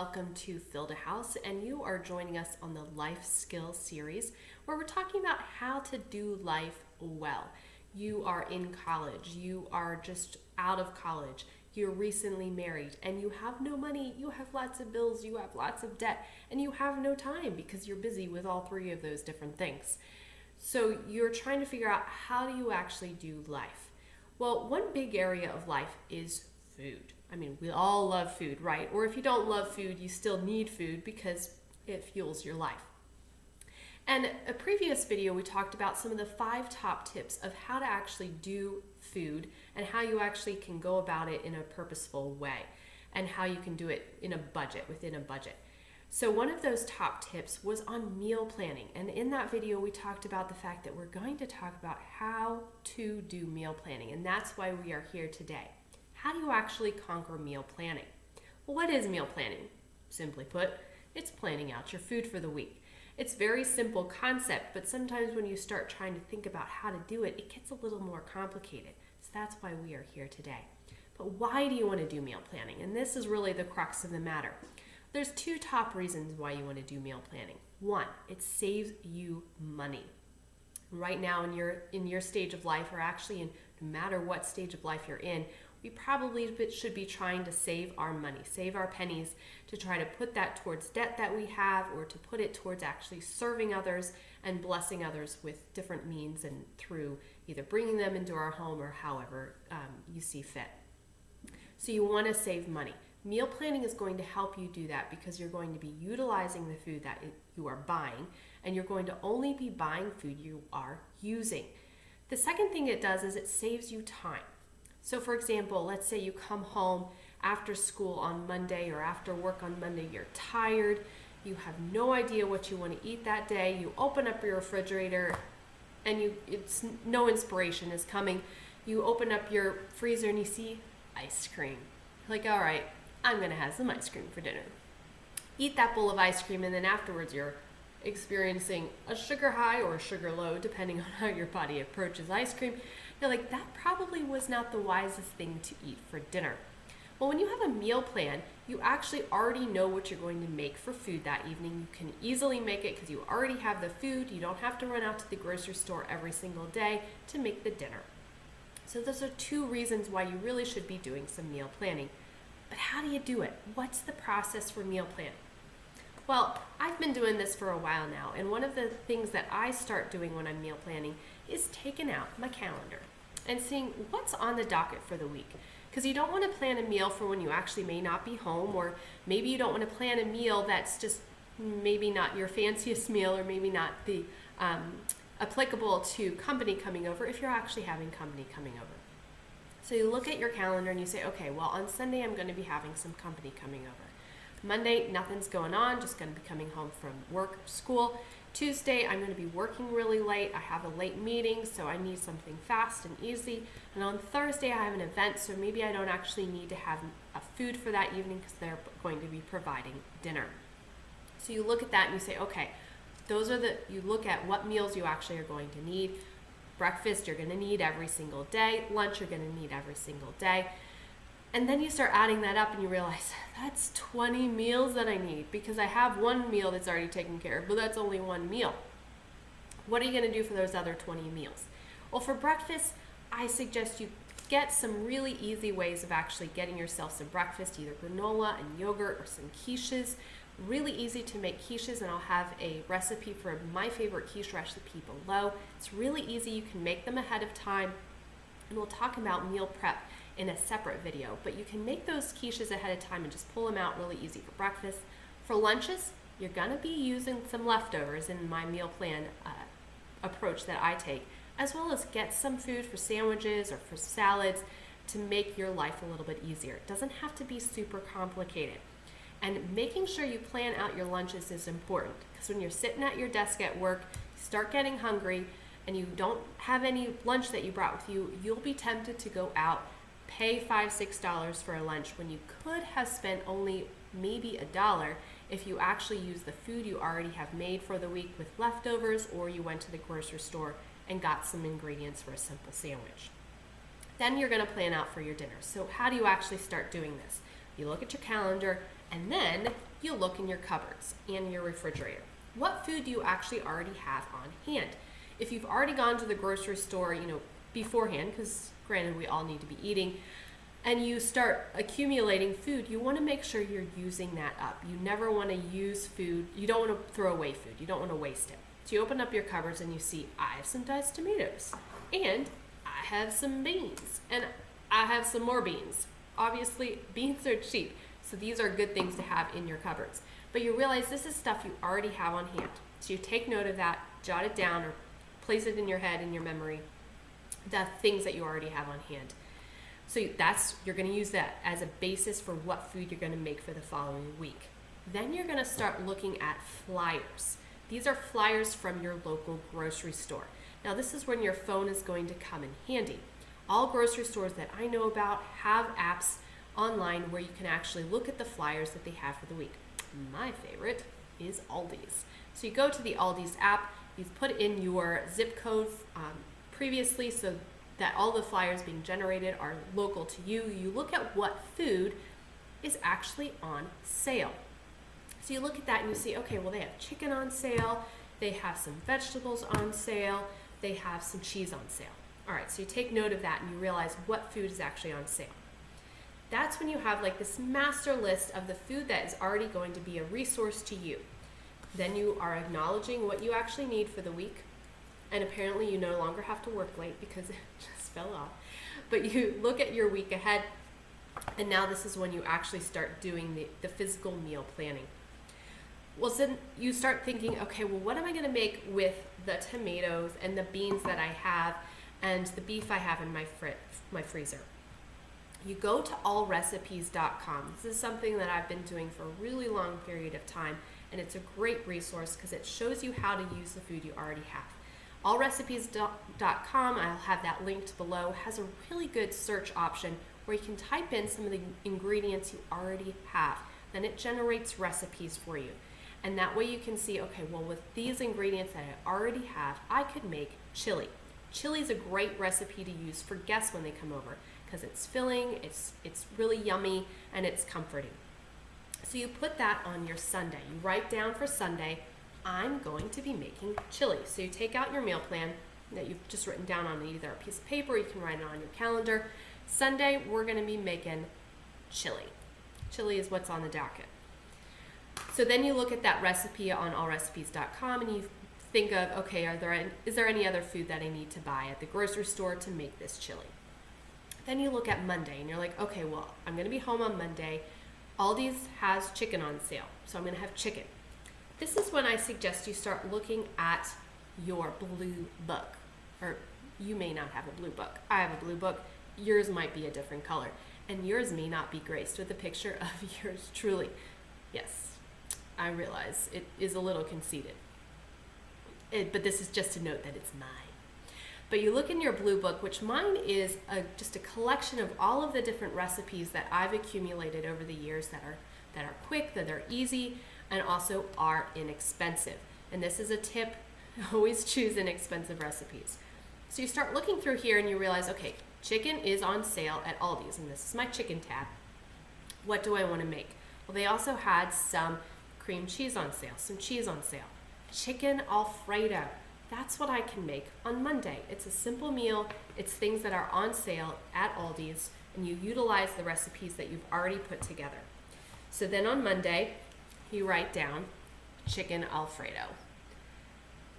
welcome to Fill a House, and you are joining us on the Life Skills series where we're talking about how to do life well. You are in college, you are just out of college, you're recently married, and you have no money, you have lots of bills, you have lots of debt, and you have no time because you're busy with all three of those different things. So you're trying to figure out, how do you actually do life? Well, one big area of life is food. I mean, we all love food, right? Or if you don't love food, you still need food because it fuels your life. And a previous video, we talked about some of the 5 top tips of how to actually do food and how you actually can go about it in a purposeful way and how you can do it in a budget, within a budget. So one of those top tips was on meal planning. And in that video, we talked about the fact that we're going to talk about how to do meal planning. And that's why we are here today. How do you actually conquer meal planning? Well, what is meal planning? Simply put, it's planning out your food for the week. It's a very simple concept, but sometimes when you start trying to think about how to do it, it gets a little more complicated. So that's why we are here today. But why do you want to do meal planning? And this is really the crux of the matter. There's 2 top reasons why you want to do meal planning. 1, it saves you money. Right now in your stage of life, or actually no matter what stage of life you're in, we probably should be trying to save our money, save our pennies, to try to put that towards debt that we have, or to put it towards actually serving others and blessing others with different means and through either bringing them into our home or however you see fit. So you want to save money. Meal planning is going to help you do that because you're going to be utilizing the food that you are buying, and you're going to only be buying food you are using. The second thing it does is it saves you time. So for example, let's say you come home after school on Monday or after work on Monday, you're tired, you have no idea what you want to eat that day, you open up your refrigerator and it's no inspiration is coming. You open up your freezer and you see ice cream. Like, all right, I'm going to have some ice cream for dinner. Eat that bowl of ice cream, and then afterwards you're experiencing a sugar high or a sugar low, depending on how your body approaches ice cream. You're like, that probably was not the wisest thing to eat for dinner. Well, when you have a meal plan, you actually already know what you're going to make for food that evening. You can easily make it because you already have the food. You don't have to run out to the grocery store every single day to make the dinner. So those are 2 reasons why you really should be doing some meal planning. But how do you do it? What's the process for meal planning? Well, I've been doing this for a while now, and one of the things that I start doing when I'm meal planning is taking out my calendar and seeing what's on the docket for the week. Because you don't want to plan a meal for when you actually may not be home, or maybe you don't want to plan a meal that's just maybe not your fanciest meal, or maybe not the applicable to company coming over if you're actually having company coming over. So you look at your calendar and you say, okay, well, on Sunday I'm going to be having some company coming over. Monday, nothing's going on, just going to be coming home from work or school. Tuesday, I'm going to be working really late. I have a late meeting, so I need something fast and easy. And on Thursday, I have an event, so maybe I don't actually need to have a food for that evening because they're going to be providing dinner. So you look at that and you say, okay, you look at what meals you actually are going to need. Breakfast, you're going to need every single day. Lunch, you're going to need every single day. And then you start adding that up and you realize that's 20 meals that I need because I have one meal that's already taken care of, but that's only one meal. What are you going to do for those other 20 meals? Well, for breakfast, I suggest you get some really easy ways of actually getting yourself some breakfast, either granola and yogurt or some quiches. Really easy to make quiches, and I'll have a recipe for my favorite quiche recipe below. It's really easy. You can make them ahead of time, and we'll talk about meal prep in a separate video, but you can make those quiches ahead of time and just pull them out really easy for breakfast. For lunches, you're gonna be using some leftovers in my meal plan approach that I take, as well as get some food for sandwiches or for salads to make your life a little bit easier. It doesn't have to be super complicated. And making sure you plan out your lunches is important, because when you're sitting at your desk at work, you start getting hungry, and you don't have any lunch that you brought with you, you'll be tempted to go out, pay $5, $6 for a lunch when you could have spent only maybe $1 if you actually use the food you already have made for the week with leftovers, or you went to the grocery store and got some ingredients for a simple sandwich. Then you're going to plan out for your dinner. So how do you actually start doing this? You look at your calendar, and then you look in your cupboards and your refrigerator. What food do you actually already have on hand? If you've already gone to the grocery store, beforehand, because granted we all need to be eating, and you start accumulating food, you want to make sure you're using that up. You never want to use food. You don't want to throw away food. You don't want to waste it. So you open up your cupboards and you see, I have some diced tomatoes, and I have some beans, and I have some more beans. Obviously, beans are cheap, so these are good things to have in your cupboards. But you realize this is stuff you already have on hand. So you take note of that, jot it down, or place it in your head, in your memory, the things that you already have on hand. So you're going to use that as a basis for what food you're going to make for the following week. Then you're going to start looking at flyers. These are flyers from your local grocery store. Now this is when your phone is going to come in handy. All grocery stores that I know about have apps online where you can actually look at the flyers that they have for the week. My favorite is Aldi's. So you go to the Aldi's app, you put in your zip code previously so that all the flyers being generated are local to you. You look at what food is actually on sale. So you look at that and you see, okay, well, they have chicken on sale, they have some vegetables on sale, they have some cheese on sale. All right, so you take note of that and you realize what food is actually on sale. That's when you have like this master list of the food that is already going to be a resource to you. Then you are acknowledging what you actually need for the week. And apparently you no longer have to work late because it just fell off. But you look at your week ahead, and now this is when you actually start doing the physical meal planning. Well, then you start thinking, okay, well, what am I going to make with the tomatoes and the beans that I have and the beef I have in my freezer? You go to allrecipes.com. This is something that I've been doing for a really long period of time, and it's a great resource because it shows you how to use the food you already have. Allrecipes.com, I'll have that linked below, has a really good search option where you can type in some of the ingredients you already have. Then it generates recipes for you. And that way you can see, okay, well, with these ingredients that I already have, I could make chili. Chili is a great recipe to use for guests when they come over because it's filling, it's really yummy, and it's comforting. So you put that on your Sunday. You write down for Sunday, I'm going to be making chili. So you take out your meal plan that you've just written down on either a piece of paper, or you can write it on your calendar. Sunday, we're going to be making chili. Chili is what's on the docket. So then you look at that recipe on allrecipes.com and you think of, okay, is there any other food that I need to buy at the grocery store to make this chili? Then you look at Monday and you're like, okay, well, I'm going to be home on Monday. Aldi's has chicken on sale, so I'm going to have chicken. This is when I suggest you start looking at your blue book. Or you may not have a blue book. I have a blue book. Yours might be a different color. And yours may not be graced with a picture of yours truly. Yes, I realize it is a little conceited. But this is just to note that it's mine. But you look in your blue book, which mine is just a collection of all of the different recipes that I've accumulated over the years that are quick, that are easy, and also are inexpensive. And this is a tip, always choose inexpensive recipes. So you start looking through here and you realize, okay, chicken is on sale at Aldi's, and this is my chicken tab. What do I want to make? Well, they also had some cream cheese on sale, some cheese on sale. Chicken Alfredo. That's what I can make on Monday. It's a simple meal. It's things that are on sale at Aldi's, and you utilize the recipes that you've already put together. So then on Monday, you write down chicken Alfredo.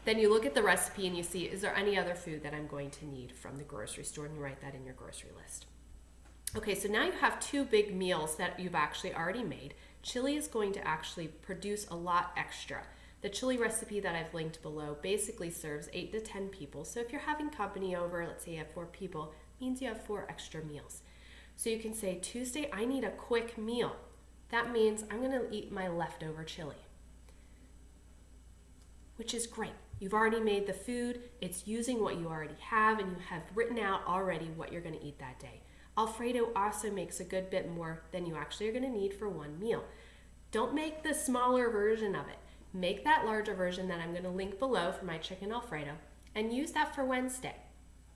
Then you look at the recipe and you see, is there any other food that I'm going to need from the grocery store? And you write that in your grocery list. Okay, so now you have two big meals that you've actually already made. Chili is going to actually produce a lot extra. The chili recipe that I've linked below basically serves 8 to 10 people. So if you're having company over, let's say you have 4 people, means you have 4 extra meals. So you can say, Tuesday, I need a quick meal. That means I'm going to eat my leftover chili, which is great. You've already made the food, it's using what you already have, and you have written out already what you're going to eat that day. Alfredo also makes a good bit more than you actually are going to need for one meal. Don't make the smaller version of it. Make that larger version that I'm going to link below for my chicken Alfredo, and use that for Wednesday.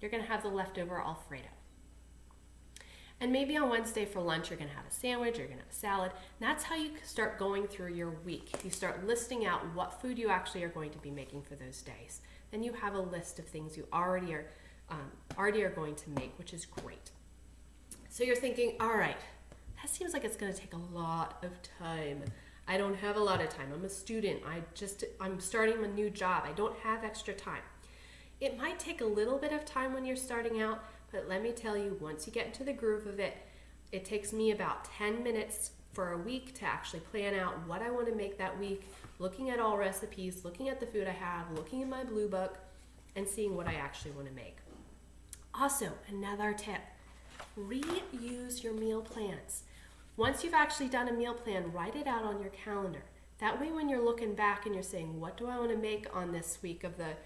You're going to have the leftover Alfredo. And maybe on Wednesday for lunch, you're gonna have a sandwich, you're gonna have a salad. And that's how you start going through your week. You start listing out what food you actually are going to be making for those days. Then you have a list of things you already are going to make, which is great. So you're thinking, all right, that seems like it's gonna take a lot of time. I don't have a lot of time. I'm a student. I'm starting a new job. I don't have extra time. It might take a little bit of time when you're starting out, but let me tell you, once you get into the groove of it, it takes me about 10 minutes for a week to actually plan out what I want to make that week, looking at all recipes, looking at the food I have, looking in my blue book, and seeing what I actually want to make. Also, another tip, reuse your meal plans. Once you've actually done a meal plan, write it out on your calendar. That way when you're looking back and you're saying, what do I want to make on this week of the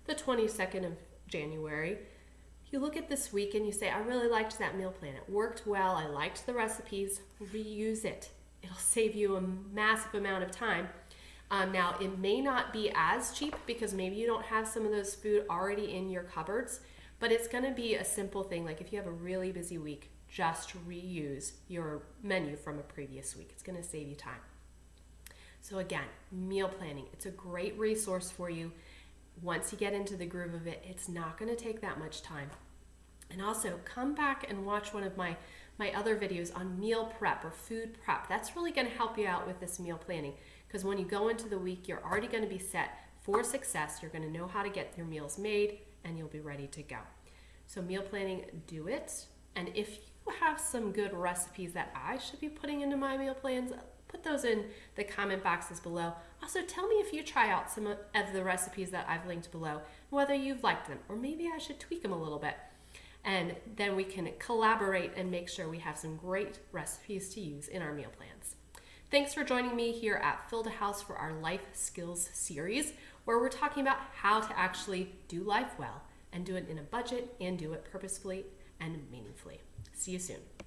22nd of January, you look at this week and you say, I really liked that meal plan. It worked well. I liked the recipes. Reuse it. It'll save you a massive amount of time. Now, it may not be as cheap because maybe you don't have some of those food already in your cupboards, but it's going to be a simple thing. Like if you have a really busy week, just reuse your menu from a previous week. It's going to save you time. So again, meal planning, it's a great resource for you. Once you get into the groove of it, it's not going to take that much time. And also come back and watch one of my other videos on meal prep or food prep. That's really going to help you out with this meal planning, because when you go into the week, you're already going to be set for success. You're going to know how to get your meals made and you'll be ready to go. So meal planning, do it. And if you have some good recipes that I should be putting into my meal plans, put those in the comment boxes below. Also, tell me if you try out some of the recipes that I've linked below, whether you've liked them, or maybe I should tweak them a little bit. And then we can collaborate and make sure we have some great recipes to use in our meal plans. Thanks for joining me here at Fill the House for our Life Skills series, where we're talking about how to actually do life well and do it in a budget and do it purposefully and meaningfully. See you soon.